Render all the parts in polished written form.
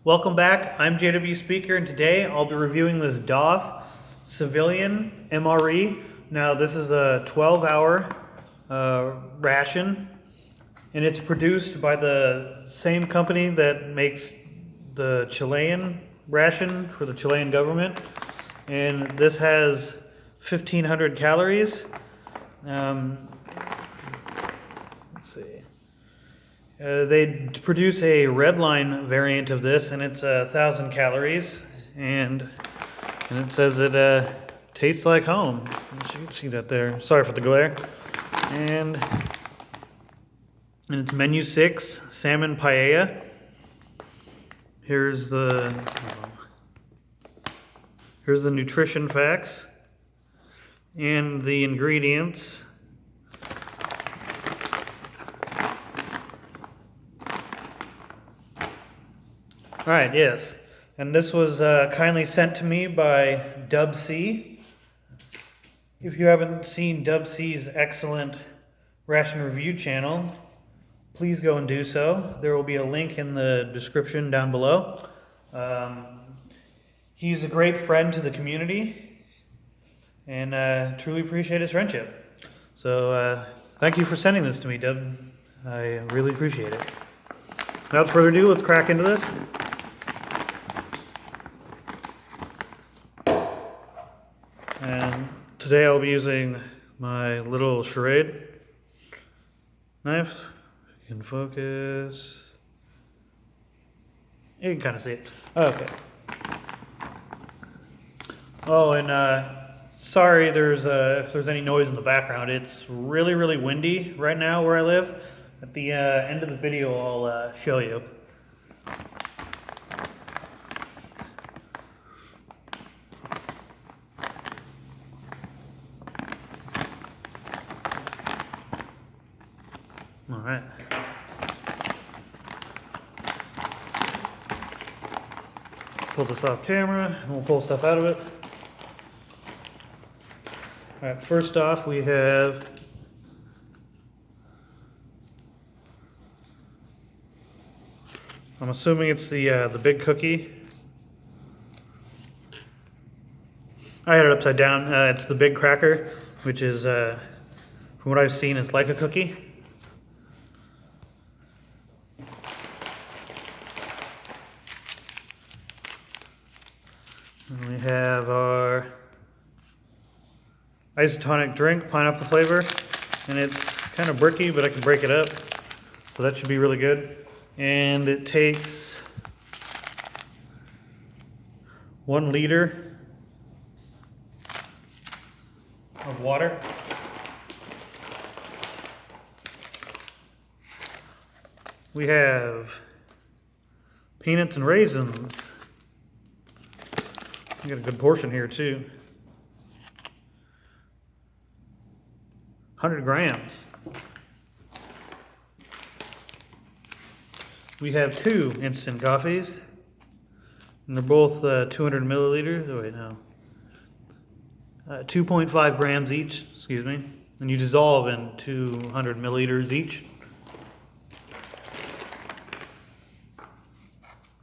Welcome back. I'm JW Speaker, and today I'll be reviewing this Daff Civilian MRE. Now, this is a 12-hour ration, and it's produced by the same company that makes the Chilean ration for the Chilean government. And this has 1,500 calories. Let's see. They produce a red line variant of this, and it's 1,000 calories, and it says it tastes like home. You can see that there. Sorry for the glare. And it's menu 6, salmon paella. Here's the nutrition facts and the ingredients. All right, yes. And this was kindly sent to me by Dub C. If you haven't seen Dub C's excellent ration review channel, please go and do so. There will be a link in the description down below. He's a great friend to the community, and truly appreciate his friendship. So thank you for sending this to me, Dub. I really appreciate it. Without further ado, let's crack into this. And today I'll be using my little charade knife. If you can focus. You can kind of see it. Okay. Oh, and sorry if there's any noise in the background. It's really, really windy right now where I live. At the end of the video, I'll show you. All right. Pull this off camera, and we'll pull stuff out of it. All right, first off, we have I'm assuming it's the big cookie. I had it upside down. It's the big cracker, which is, from what I've seen, is like a cookie. And we have our isotonic drink, pineapple flavor, and it's kind of bricky, but I can break it up, so that should be really good. And it takes 1 liter of water. We have peanuts and raisins. I got a good portion here too. 100 grams. We have 2 instant coffees, and they're both 200 milliliters. Oh wait, no. 2.5 grams each, excuse me. And you dissolve in 200 milliliters each.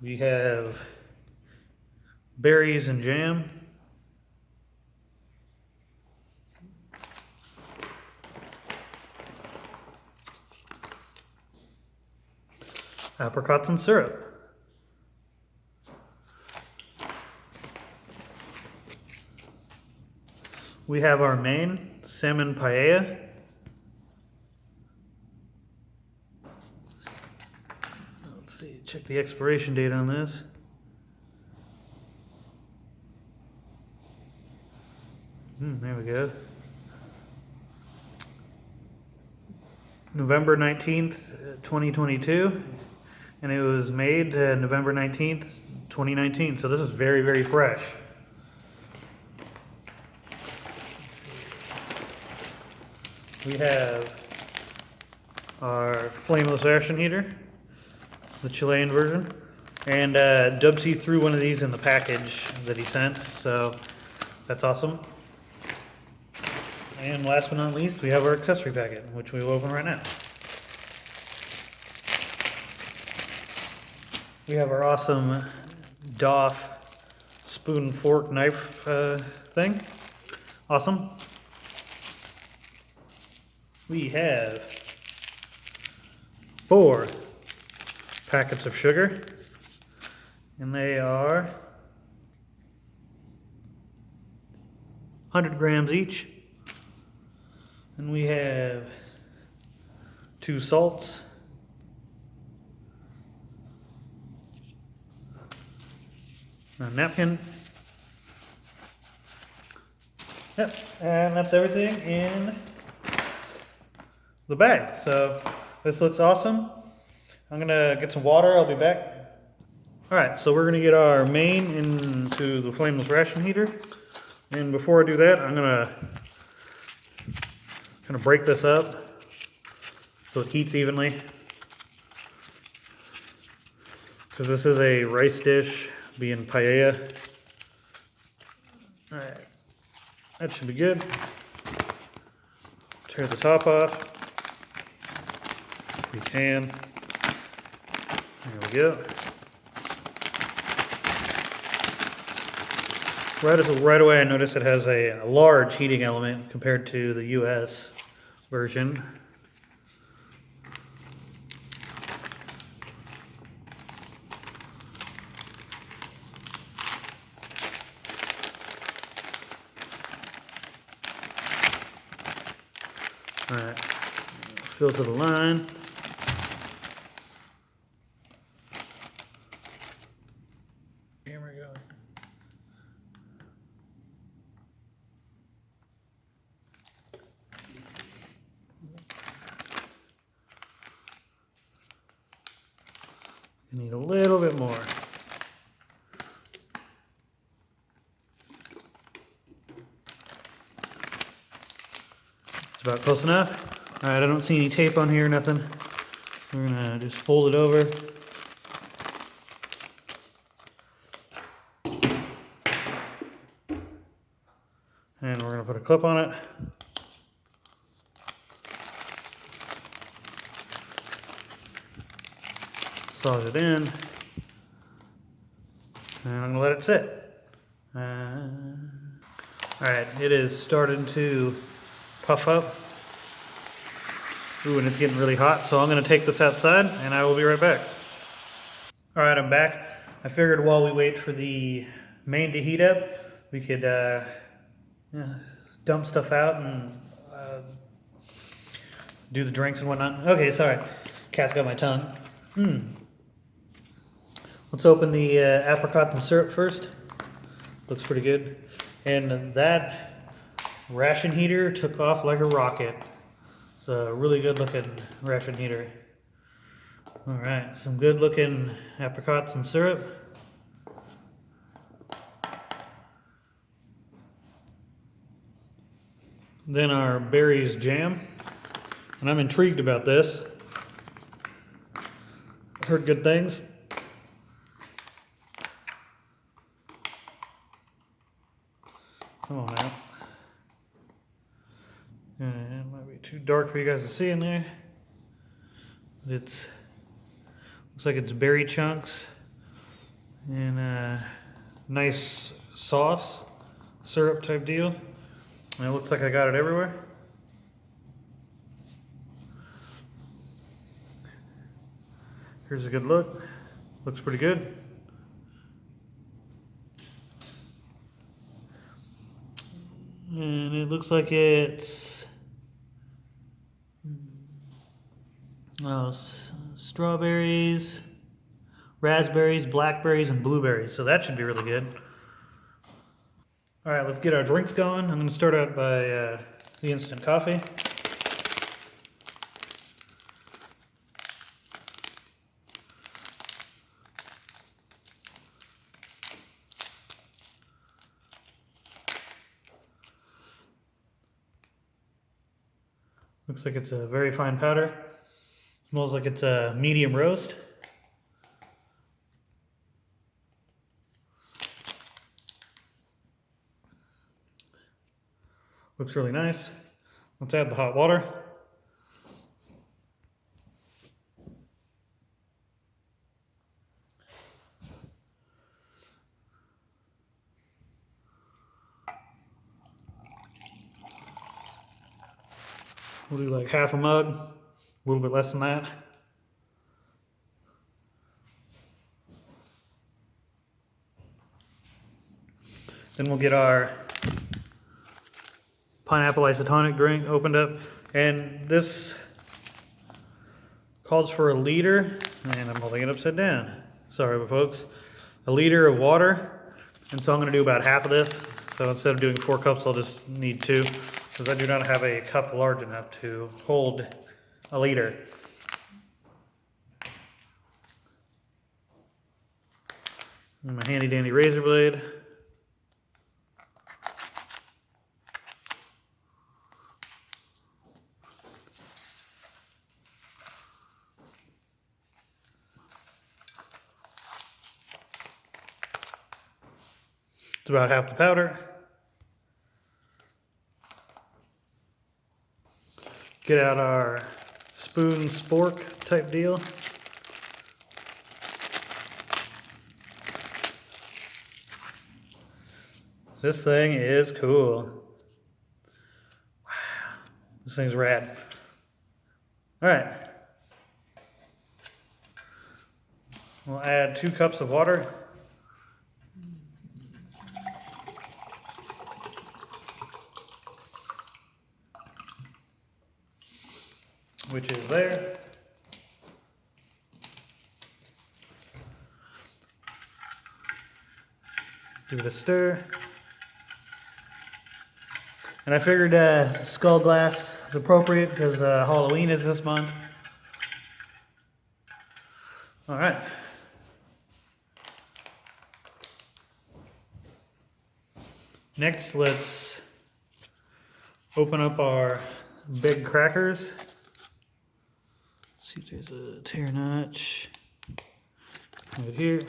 We have berries and jam. Apricots and syrup. We have our main salmon paella. Let's see, check the expiration date on this. There we go. November 19th, 2022. And it was made November 19th, 2019. So this is very, very fresh. We have our flameless ration heater, the Chilean version. And Dub C threw one of these in the package that he sent, so that's awesome. And last but not least, we have our accessory packet, which we will open right now. We have our awesome Daff spoon, fork, knife thing. Awesome. We have 4 packets of sugar, and they are 100 grams each. And we have 2 salts, a napkin. Yep, and that's everything in the bag. So this looks awesome. I'm gonna get some water, I'll be back. All right, so we're gonna get our main into the flameless ration heater. And before I do that, I'm gonna break this up so it heats evenly. Because this is a rice dish, being paella. All right, that should be good. Tear the top off. You can. There we go. Right away I noticed it has a large heating element compared to the US version. All right, fill to the line. Here we go. You need a little bit more. It's about close enough. All right, I don't see any tape on here, nothing. We're gonna just fold it over. And we're gonna put a clip on it. Massage it in. And I'm gonna let it sit. All right, it is starting to puff up. Ooh, and it's getting really hot, so I'm gonna take this outside and I will be right back. All right, I'm back. I figured while we wait for the main to heat up, we could dump stuff out and do the drinks and whatnot. Okay, sorry, cat's got my tongue. Let's open the apricot and syrup first. Looks pretty good. And that ration heater took off like a rocket. It's a really good looking ration heater. All right, some good looking apricots and syrup. Then our berries jam. And I'm intrigued about this. Heard good things. Come on now. It might be too dark for you guys to see in there. But looks like it's berry chunks and a nice sauce, syrup type deal. And it looks like I got it everywhere. Here's a good look. Looks pretty good. And it looks like it's strawberries, raspberries, blackberries, and blueberries. So that should be really good. All right, let's get our drinks going. I'm going to start out by the instant coffee. Looks like it's a very fine powder. Smells like it's a medium roast. Looks really nice. Let's add the hot water. We'll do like half a mug, a little bit less than that. Then we'll get our pineapple isotonic drink opened up. And this calls for 1 liter, and I'm holding it upside down. Sorry, folks. 1 liter of water, and so I'm going to do about half of this. So instead of doing 4 cups, I'll just need 2, because I do not have a cup large enough to hold 1 liter. And my handy dandy razor blade. It's about half the powder. Get out our spoon spork type deal. This thing is cool. Wow, this thing's rad. All right. We'll add 2 cups of water. Which is there. Give it a stir. And I figured skull glass is appropriate because Halloween is this month. All right. Next, let's open up our big crackers. See if there's a tear notch right here.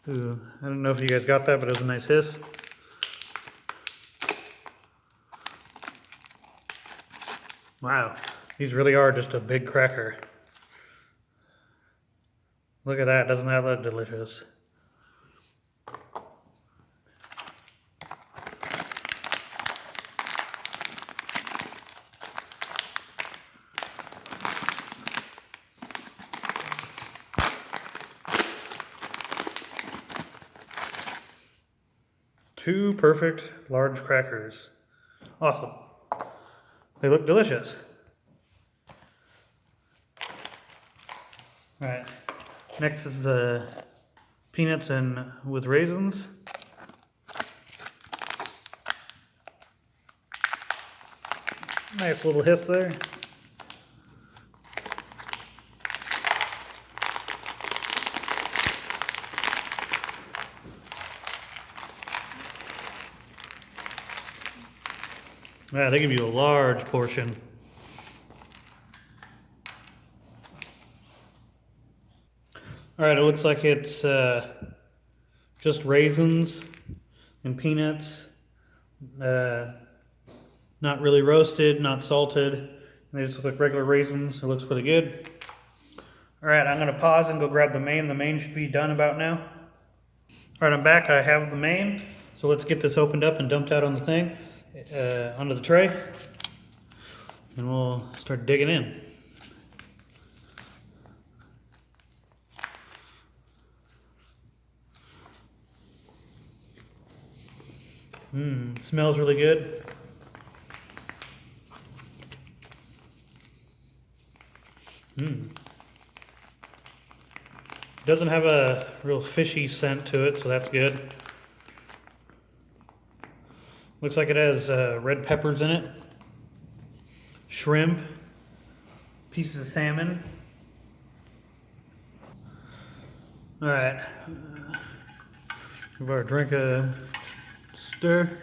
Ooh, I don't know if you guys got that, but it was a nice hiss. Wow, these really are just a big cracker. Look at that, doesn't that look delicious? Two perfect large crackers. Awesome. They look delicious. All right. Next is the peanuts and with raisins. Nice little hiss there. Yeah, they give you a large portion. All right, it looks like it's just raisins and peanuts. Not really roasted, not salted. They just look like regular raisins. It looks pretty good. All right, I'm gonna pause and go grab the main. The main should be done about now. All right, I'm back. I have the main. So let's get this opened up and dumped out on the thing. Onto the tray, and we'll start digging in. Smells really good. Doesn't have a real fishy scent to it, so that's good. Looks like it has red peppers in it, shrimp, pieces of salmon. All right, give our drink a stir.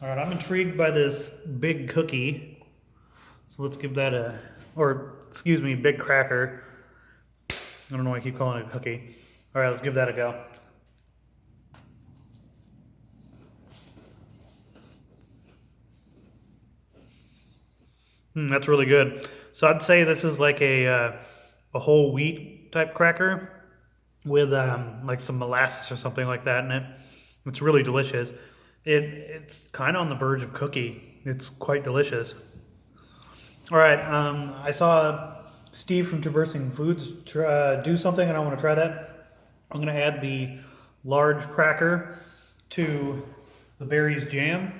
All right, I'm intrigued by this big cookie, so let's give that a, or excuse me, big cracker. I don't know why I keep calling it a cookie. All right, let's give that a go. That's really good. So I'd say this is like a whole wheat type cracker. with like some molasses or something like that in it. It's really delicious. It's kind of on the verge of cookie. It's quite delicious. All right, I saw Steve from Traversing Foods do something, and I want to try that. I'm going to add the large cracker to the berries jam,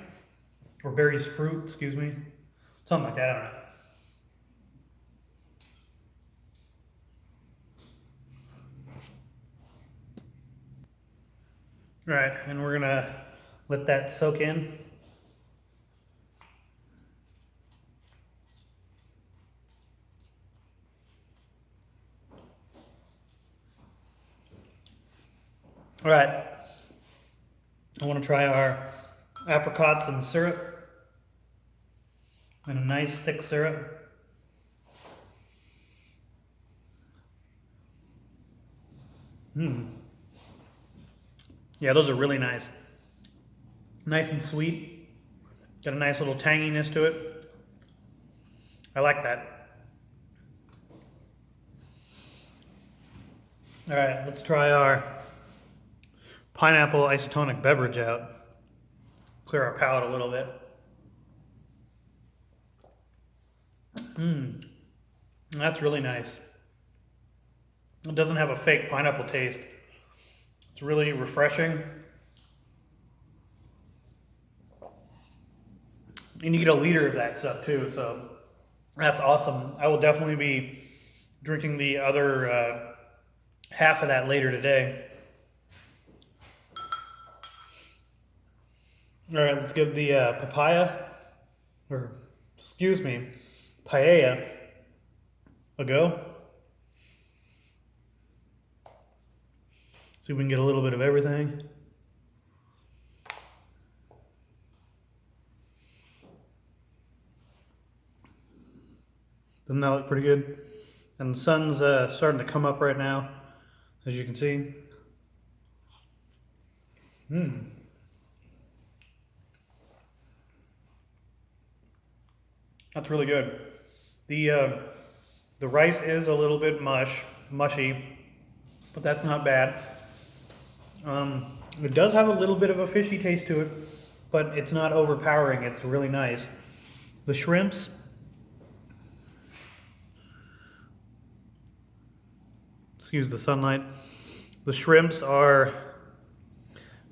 or berries fruit, excuse me. Something like that, I don't know. All right, and we're going to let that soak in. All right, I want to try our apricots and syrup, and a nice thick syrup. Yeah, those are really nice. Nice and sweet. Got a nice little tanginess to it. I like that. All right, let's try our pineapple isotonic beverage out. Clear our palate a little bit. That's really nice. It doesn't have a fake pineapple taste. It's really refreshing. And you get a liter of that stuff too, so that's awesome. I will definitely be drinking the other half of that later today. All right, let's give the paella a go. See if we can get a little bit of everything. Doesn't that look pretty good? And the sun's starting to come up right now, as you can see. That's really good. The rice is a little bit mushy, but that's not bad. It does have a little bit of a fishy taste to it, but it's not overpowering. It's really nice. The shrimps, excuse the sunlight. The shrimps are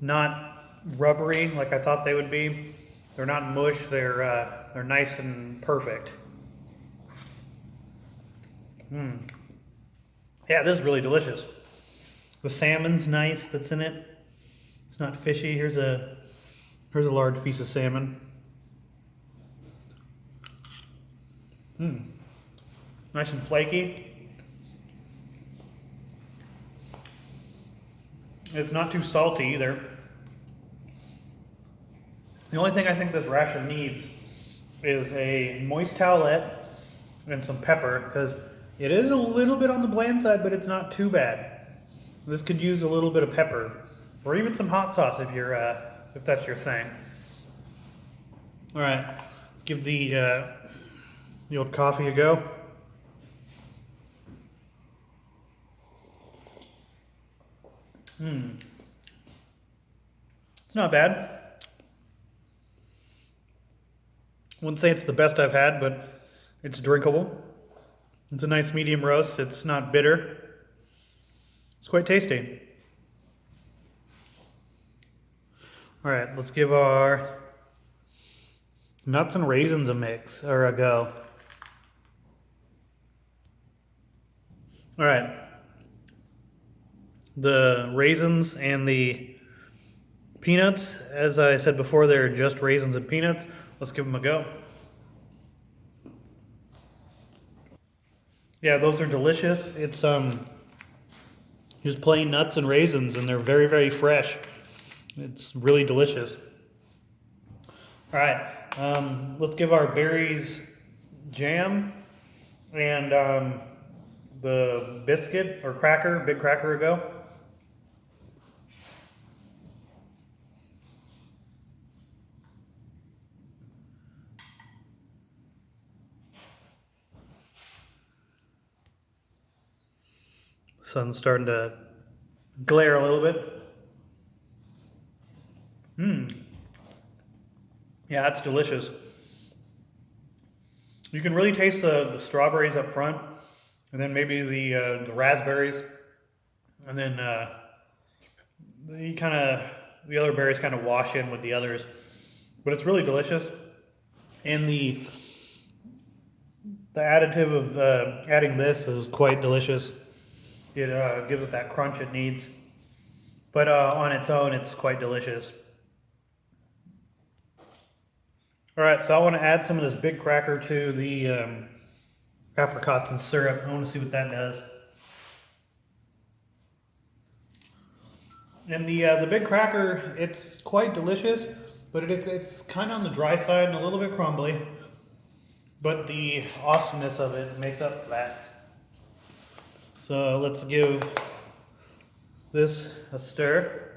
not rubbery like I thought they would be. They're not mush. They're nice and perfect. Yeah, this is really delicious. The salmon's nice that's in it. It's not fishy. Here's a large piece of salmon. Nice and flaky. It's not too salty either. The only thing I think this ration needs is a moist towelette and some pepper, because it is a little bit on the bland side, but it's not too bad. This could use a little bit of pepper, or even some hot sauce if that's your thing. All right, let's give the old coffee a go. It's not bad. Wouldn't say it's the best I've had, but it's drinkable. It's a nice medium roast. It's not bitter. It's quite tasty. All right, let's give our nuts and raisins a go. All right. The raisins and the peanuts, as I said before, they're just raisins and peanuts. Let's give them a go. Yeah, those are delicious. It's just plain nuts and raisins, and they're very, very fresh. It's really delicious. All right, let's give our berries jam and the biscuit or cracker, big cracker, a go. Sun's starting to glare a little bit. Yeah, that's delicious. You can really taste the strawberries up front, and then maybe the raspberries, and then the other berries kind of wash in with the others. But it's really delicious, and the additive of adding this is quite delicious. It gives it that crunch it needs, but on its own, it's quite delicious. All right, so I want to add some of this big cracker to the apricots and syrup. I want to see what that does. And the big cracker, it's quite delicious, but it's kind of on the dry side and a little bit crumbly. But the awesomeness of it makes up for that. So let's give this a stir.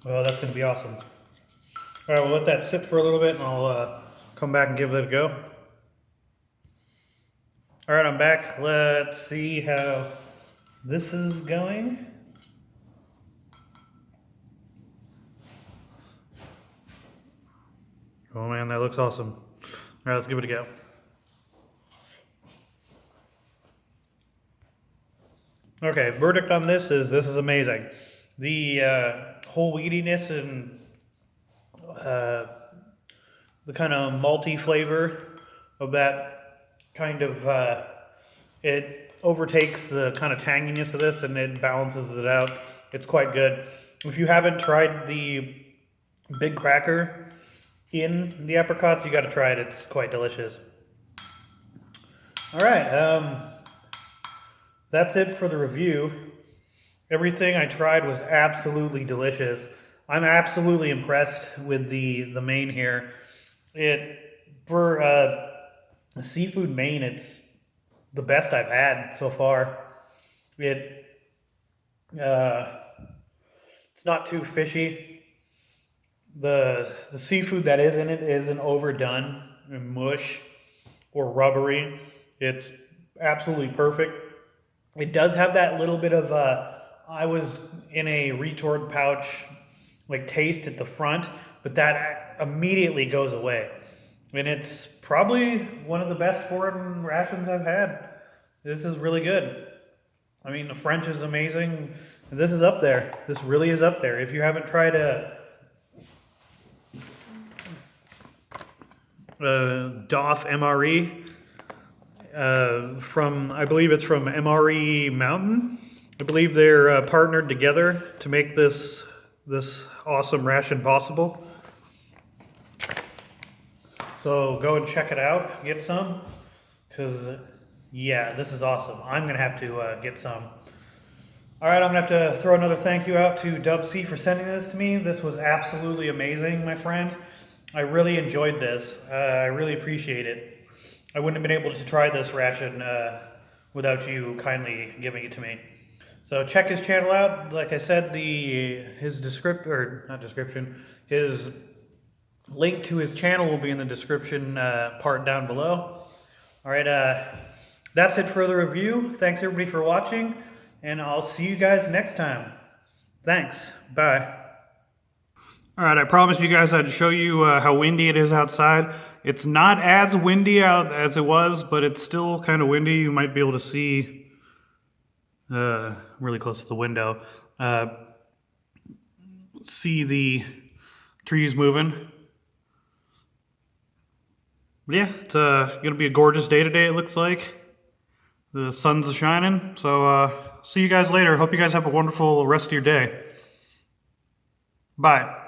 Oh, that's going to be awesome. All right, we'll let that sit for a little bit, and I'll come back and give it a go. All right, I'm back. Let's see how this is going. Oh man, that looks awesome. All right, let's give it a go. Okay, verdict on this is amazing. The whole wheatiness and the kind of malty flavor of that kind of, it overtakes the kind of tanginess of this and it balances it out. It's quite good. If you haven't tried the big cracker in the apricots, you got to try it. It's quite delicious. All right, that's it for the review. Everything I tried was absolutely delicious. I'm absolutely impressed with the main here. For a seafood main, it's the best I've had so far. It's not too fishy. The seafood that is in it isn't overdone and mush or rubbery. It's absolutely perfect. It does have that little bit of I was in a retort pouch like taste at the front, but that immediately goes away. And it's probably one of the best foreign rations I've had. This is really good. I mean, the French is amazing. This is up there. This really is up there. If you haven't tried Daff MRE, I believe it's from MRE Mountain. I believe they're partnered together to make this awesome ration possible. So go and check it out, get some, because yeah, this is awesome. I'm gonna have to get some. All right, I'm gonna have to throw another thank you out to Dub C for sending this to me. This was absolutely amazing, my friend. I really enjoyed this. I really appreciate it. I wouldn't have been able to try this ration without you kindly giving it to me. So check his channel out. Like I said, his link to his channel will be in the description part down below. All right, that's it for the review. Thanks everybody for watching, and I'll see you guys next time. Thanks. Bye. All right, I promised you guys I'd show you how windy it is outside. It's not as windy out as it was, but it's still kind of windy. You might be able to see really close to the window. See the trees moving. But yeah, it's gonna be a gorgeous day today, it looks like. The sun's shining, so see you guys later. Hope you guys have a wonderful rest of your day. Bye.